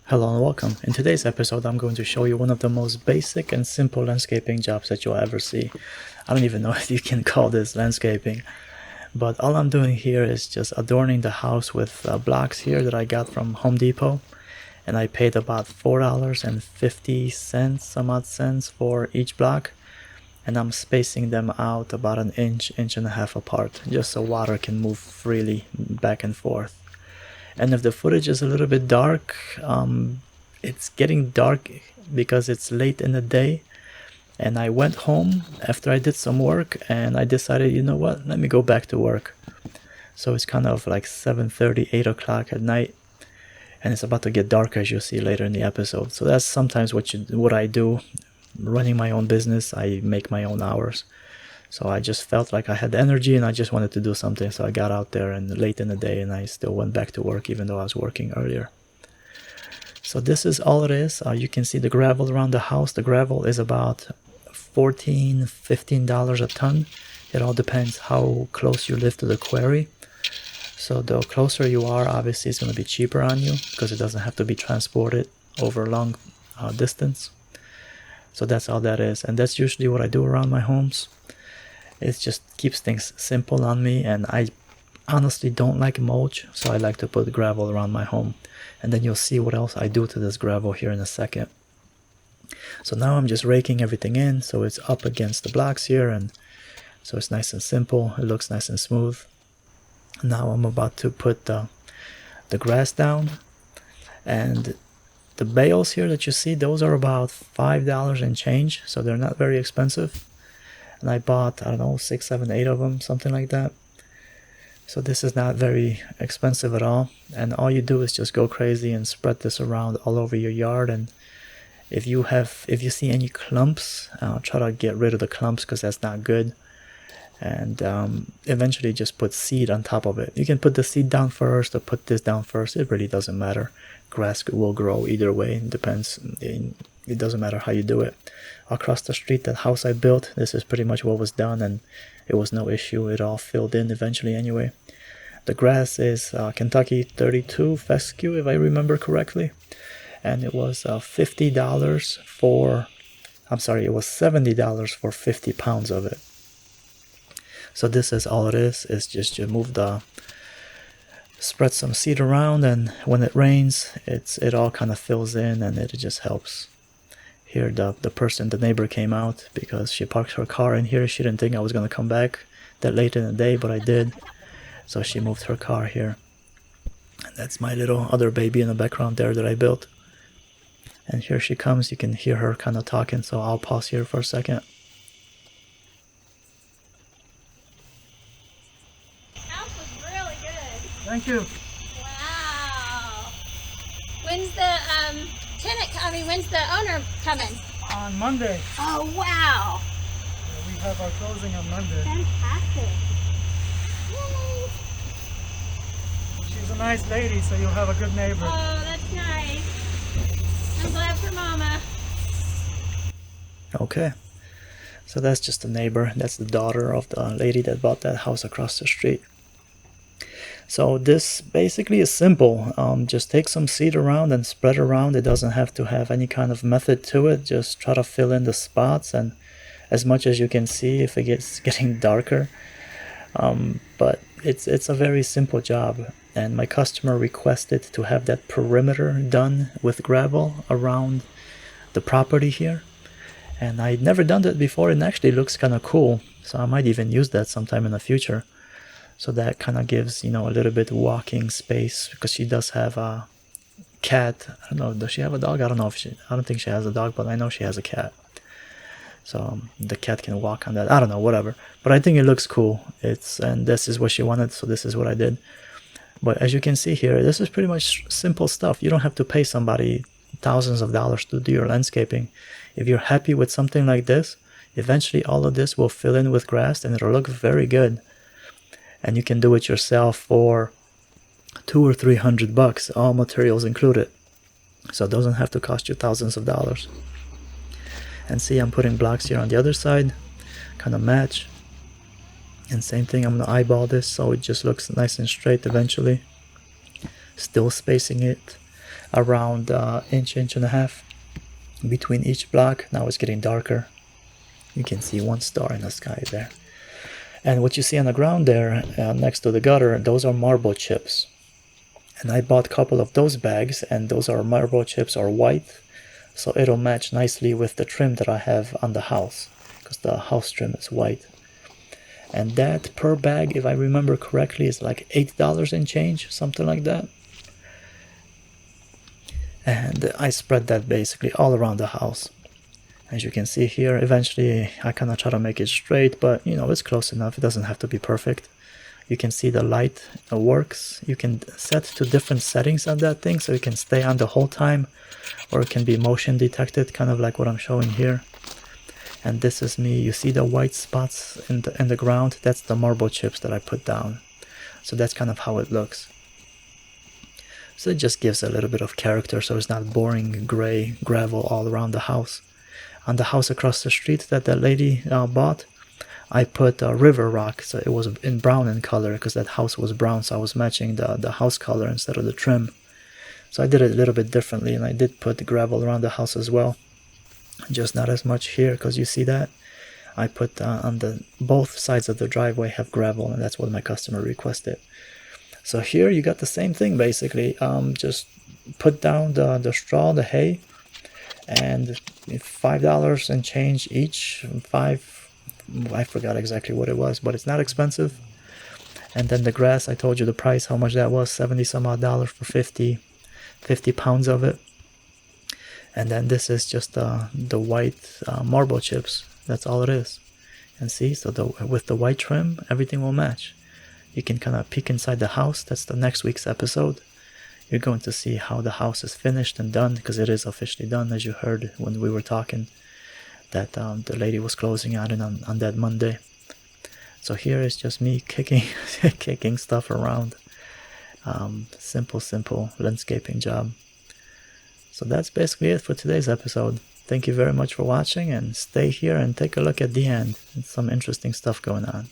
Hello and welcome. In today's episode, I'm going to show you one of the most basic and simple landscaping jobs that you'll ever see. I don't even know if you can call this landscaping, but all I'm doing here is just adorning the house with blocks here that I got from Home Depot, and I paid about $4.50 some odd cents for each block, and I'm spacing them out about an inch and a half apart, just so water can move freely back and forth. And if the footage is a little bit dark, it's getting dark because it's late in the day, and I went home after I did some work and I decided, you know what, let me go back to work. So it's kind of like 7:30, 8 o'clock at night, and it's about to get dark, as you'll see later in the episode. So that's sometimes what I do. Running my own business, I make my own hours. So I just felt like I had energy and I just wanted to do something. So I got out there and late in the day, and I still went back to work even though I was working earlier. So this is all it is. You can see the gravel around the house. The gravel is about $14, $15 a ton. It all depends how close you live to the quarry. So the closer you are, obviously it's going to be cheaper on you because it doesn't have to be transported over a long distance. So that's all that is. And that's usually what I do around my homes. It just keeps things simple on me, and I honestly don't like mulch, so I like to put gravel around my home. And then you'll see what else I do to this gravel here in a second. So now I'm just raking everything in so it's up against the blocks here, and so it's nice and simple. It looks nice and smooth. Now I'm about to put the grass down, and the bales here that you see, those are about $5 and change, so they're not very expensive. And I bought, I don't know, 6, 7, 8 of them, something like that. So this is not very expensive at all. And all you do is just go crazy and spread this around all over your yard. And if you see any clumps, try to get rid of the clumps because that's not good. And eventually just put seed on top of it. You can put the seed down first or put this down first. It really doesn't matter. Grass will grow either way. It depends. It doesn't matter how you do it. Across the street, that house I built, this is pretty much what was done, and it was no issue. It all filled in eventually anyway. The grass is Kentucky 32 fescue, if I remember correctly. And it was $50 for, it was $70 for 50 pounds of it. So this is all it is. It's just you spread some seed around, and when it rains, it all kind of fills in, and it just helps. Here the neighbor came out because she parked her car in here. She didn't think I was going to come back that late in the day, but I did. So she moved her car here. And that's my little other baby in the background there that I built. And here she comes. You can hear her kind of talking, so I'll pause here for a second. House was really good. Thank you. Wow. When's the when's the owner coming? On Monday. Oh, wow. Yeah, we have our closing on Monday. Fantastic. Yay. She's a nice lady, so you'll have a good neighbor. Oh, that's nice. I'm glad for Mama. Okay. So that's just a neighbor. That's the daughter of the lady that bought that house across the street. So this basically is simple. Just take some seed around and spread around. It doesn't have to have any kind of method to it. Just try to fill in the spots, and as much as you can see if it gets getting darker. But it's a very simple job. And my customer requested to have that perimeter done with gravel around the property here. And I'd never done that before, and actually looks kind of cool. So I might even use that sometime in the future. So that kind of gives, a little bit walking space, because she does have a cat. I don't know, does she have a dog? I don't don't think she has a dog, but I know she has a cat. So the cat can walk on that. I don't know, whatever. But I think it looks cool. And this is what she wanted, so this is what I did. But as you can see here, this is pretty much simple stuff. You don't have to pay somebody thousands of dollars to do your landscaping. If you're happy with something like this, eventually all of this will fill in with grass and it'll look very good. And you can do it yourself for $200 or $300, all materials included. So it doesn't have to cost you thousands of dollars. And see, I'm putting blocks here on the other side, kind of match. And same thing, I'm gonna eyeball this so it just looks nice and straight eventually. Still spacing it around inch and a half between each block. Now it's getting darker. You can see one star in the sky there. And what you see on the ground there next to the gutter, those are marble chips. And I bought a couple of those bags, and those are marble chips are white, so it'll match nicely with the trim that I have on the house, because the house trim is white. And that per bag, if I remember correctly, is like $8 and change, something like that. And I spread that basically all around the house. As you can see here, eventually I kind of try to make it straight, but you know, it's close enough. It doesn't have to be perfect. You can see the light works. You can set to different settings on that thing, so it can stay on the whole time, or it can be motion detected, kind of like what I'm showing here. And this is me. You see the white spots in the ground? That's the marble chips that I put down. So that's kind of how it looks. So it just gives a little bit of character, so it's not boring gray gravel all around the house. On the house across the street that lady bought, I put river rock, so it was in brown in color, because that house was brown, so I was matching the house color instead of the trim. So I did it a little bit differently, and I did put gravel around the house as well, just not as much here, because you see that I put on both sides of the driveway have gravel, and that's what my customer requested. So here you got the same thing basically. Just put down the straw, the hay, and $5 and change each. I forgot exactly what it was, but it's not expensive. And then the grass, I told you the price, how much that was, 70 some odd dollars for 50 pounds of it. And then this is just the white marble chips. That's all it is. And see, so with the white trim, everything will match. You can kind of peek inside the house. That's the next week's episode. You're going to see how the house is finished and done, because it is officially done, as you heard when we were talking, that the lady was closing on it on that Monday. So here is just me kicking stuff around. Simple landscaping job. So that's basically it for today's episode. Thank you very much for watching, and stay here and take a look at the end. It's some interesting stuff going on.